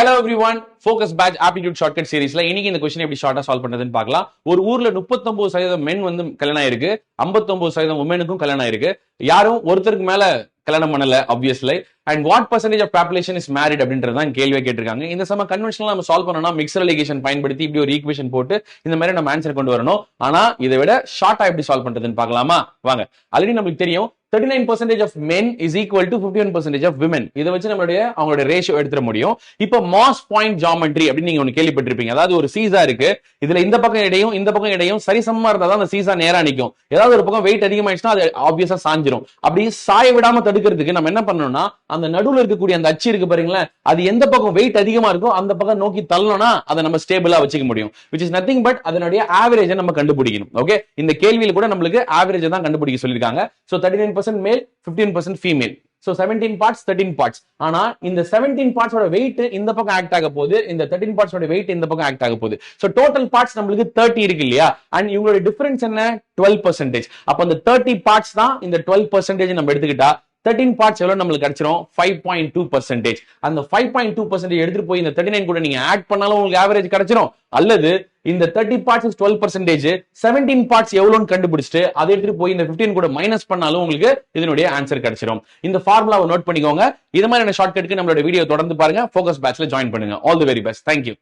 Hello everyone, Focus Batch Aptitude Shortcut Seriesல இன்னைக்கு இந்த question எப்படி ஷார்ட்டா சால்வ் பண்றதுன்னு பார்க்கலாம். ஒரு ஊர்ல 39% மென் வந்து கல்யாணம் ஆயிருக்கு, 59% உமனுக்கும் கல்யாணம் ஆயிருக்கு. யாரும் ஒருத்தருக்கு மேல கல்யாணம் பண்ணல obviously. And what percentage of population is married அப்படின்றதான் கேள்வியா கேட்டிருக்காங்க. இந்த சம கன்வென்ஷனலா நம்ம சால்வ் பண்ணனும்னா மிக்சர் ரிலேஷன் பயன்படுத்தி இப்படி ஒரு ஈக்குவேஷன் போட்டு இந்த மாதிரி நம்ம ஆன்சர் கொண்டு வரணும். ஆனா இதை விட ஷார்ட்டா எப்படி சால்வ் பண்றதுன்னு பார்க்கலாமா? வாங்க. ஆல்ரெடி நமக்கு தெரியும் 39% of men is equal to 51% of women. இதை வச்சு நம்மளுடைய அவங்களோட ரேஷியோ எடுத்துட முடியும். இப்போ மாஸ் பாயிண்ட் ஜியோமெட்ரி அப்படின்னு நீங்க ஒன்னு கேள்விப்பட்டிருப்பீங்க. அதாவது ஒரு சீசா இருக்கு, இதுல இந்த பக்கம் இடையும் இந்த பக்கம் இடையும் சரிசமமா இருந்தா தான் அந்த சீசா நேரா நிக்கும். ஏதாவது ஒரு பக்கம் வெயிட் அதிகமாயிடுச்சுன்னா அது ஆப்வியஸா சாஞ்சிரும். அப்படி சாய விடாம தடுக்கிறதுக்கு நம்ம என்ன பண்ணணும்னா அந்த நடுவுல இருக்கக்கூடிய அந்த அச்சு இருக்கு பாருங்களேன், அது எந்த பக்கம் வெயிட் அதிகமா இருக்கோ அந்த பக்கம் நோக்கி தள்ளணும்னா அதை நம்ம ஸ்டேபிளா வச்சுக்க முடியும். which is nothing but அதனுடைய ஆவரேஜை நம்ம கண்டுபிடிக்கணும். ஓகே, இந்த கேள்வியில கூட நம்மளுக்கு ஆவரேஜ் தான் கண்டுபிடிக்க சொல்லிருக்காங்க. சோ 39% மேல், 15% ஃபீமேல். So 17 parts 13 parts. ஆனா இந்த 17 parts ஓட weight இந்த பக்கம் ஆக்ட் ஆக போகுது, இந்த 13 parts ஓட weight இந்த பக்கம் ஆக்ட் ஆக போகுது. So total parts நம்மளுக்கு 30 இருக்கு இல்லையா? and இவங்களோட டிஃபரன்ஸ் என்ன? 12%. அப்ப அந்த 30 parts தான் இந்த 12% நம்ம எடுத்துக்கிட்டா 13 parts எவ்வளவு நம்மளுக்கு கிடைச்சிரும்? 5.2%. அந்த 5.2% எடுத்துட்டு போய் இந்த 39 கூட நீங்க ஆட் பண்ணாலும் உங்களுக்கு ஆவரேஜ் கிடைச்சிரும். அல்லது இந்த 30 parts is 12%, 17 parts எவ்வளவுன்னு கண்டுபிடிச்சிட்டு அதை எடுத்துட்டு போய் இந்த 15 கூட மைனஸ் பண்ணாலும் உங்களுக்கு இதனுடைய ஆன்சர் கிடைச்சிரும். இந்த ஃபார்முலாவை நோட் பண்ணிக்கோங்க. இது மாதிரியான ஷார்ட்கட்க்கு நம்மளோட வீடியோ தொடர்ந்து பாருங்க. ஃபோக்கஸ் பேட்ச்ல ஜாயின் பண்ணுங்க. All the very best. Thank you.